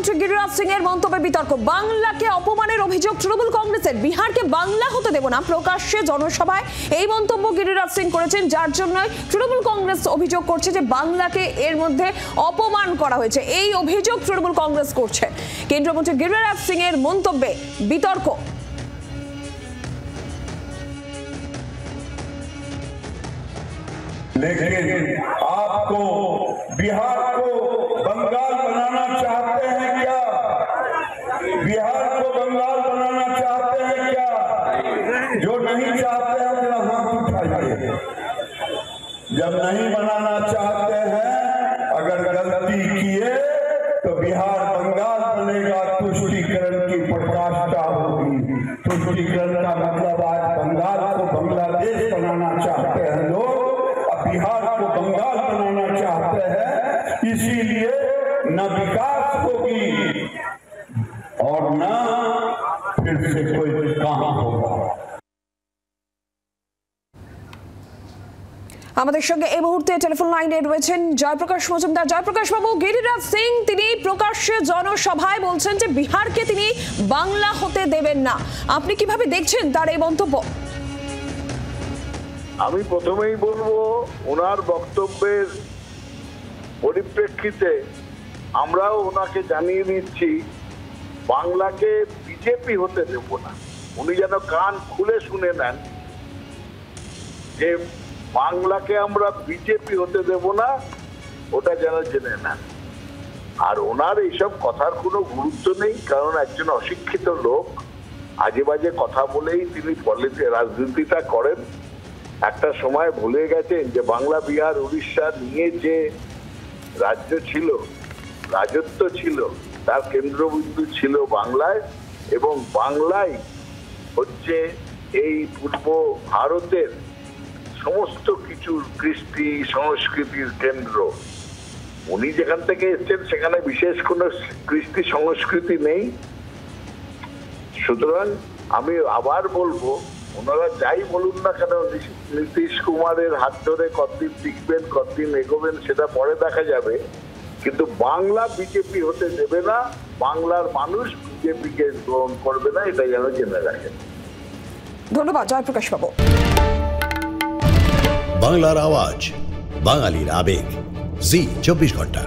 কেন্দ্রমন্ত্রী গিরিরাজ সিং এর মন্তব্যে বিতর্ক। বাংলাকে অপমানের অভিযোগ তৃণমূল কংগ্রেসের। বিহারকে বাংলা হতে দেব না, প্রকাশ্যে জনসভায় এই মন্তব্য গিরিরাজ সিং করেছেন, যার জন্য তৃণমূল কংগ্রেস অভিযোগ করছে যে বাংলাকে এর মধ্যে অপমান করা হয়েছে। এই অভিযোগ তৃণমূল কংগ্রেস করছে। কেন্দ্রমন্ত্রী গিরিরাজ সিং এর মন্তব্যে বিতর্ক। लेकिन आपको बिहार को बंगाल बनाना चाहते हैं क्या? बिहार को बंगाल बनाना चाहते हैं क्या? जो नहीं चाहते हैं अपना हाथ उठाइए। जब नहीं बनाना चाहते हैं, अगर गलती किए तो बिहार बंगाल बनेगा, तुष्टीकरण की पराकाष्ठा होगी। तुष्टीकरण का मतलब आज बंगाल को बांग्लादेश बनाना चाहते हैं लोग, बिहार को बंगाल बनाना चाहते हैं। इसीलिए न विकास होगी और न फिर से कोई काम होगा। আমাদের সঙ্গে এই মুহূর্তে টেলিফোন লাইনে রয়েছেন জয়প্রকাশ মজুমদার। জয়প্রকাশ বাবু, গিরিরাজ সিং তিনি প্রকাশ্যে জনসভায় বলছেন যে বিহারকে তিনি বাংলা হতে দেবেন না। আপনি কিভাবে দেখছেন তার এই মন্তব্য? আমি প্রথমেই বলবো, ওনার বক্তব্যের পরিপ্রেক্ষিতে আমরাও ওনাকে জানিয়ে দিচ্ছি, বাংলাকে বিজেপি হতে দেব না। উনি যেন কান খুলে শুনে নেন যে বাংলাকে আমরা বিজেপি হতে দেব না, ওটা যেন জেনে নেন। আর ওনার এইসব কথার কোনো গুরুত্ব নেই, কারণ একজন অশিক্ষিত লোক আজে বাজে কথা বলেই তিনি রাজনীতিটা করেন। একটা সময় ভুলে গেছেন যে বাংলা, বিহার, উড়িষ্যা নিয়ে যে রাজ্য ছিল, রাজত্ব ছিল, তার কেন্দ্রবিন্দু ছিল বাংলায়, এবং বাংলাই হচ্ছে এই পূর্ব ভারতের সমস্ত কিছুর কৃষ্টি সংস্কৃতির কেন্দ্র। উনি যেখান থেকে এসছেন সেখানে বিশেষ কোনো কৃষ্টি সংস্কৃতি নেই। সুতরাং আমি আবার বলবো, ওনারা যাই বলুন না কেন, নীতিশ কুমারের হাত ধরে কতদিন টিকবেন, কতদিন এগোবেন সেটা পরে দেখা যাবে, কিন্তু বাংলা বিজেপি হতে দেবে না, বাংলার মানুষ বিজেপিকে গ্রহণ করবে না, এটা যেন জেনে রাখেন। ধন্যবাদ জয়প্রকাশ বাবু। বাংলার আওয়াজ, বাঙালির আবেগ, জি 24 ঘন্টা।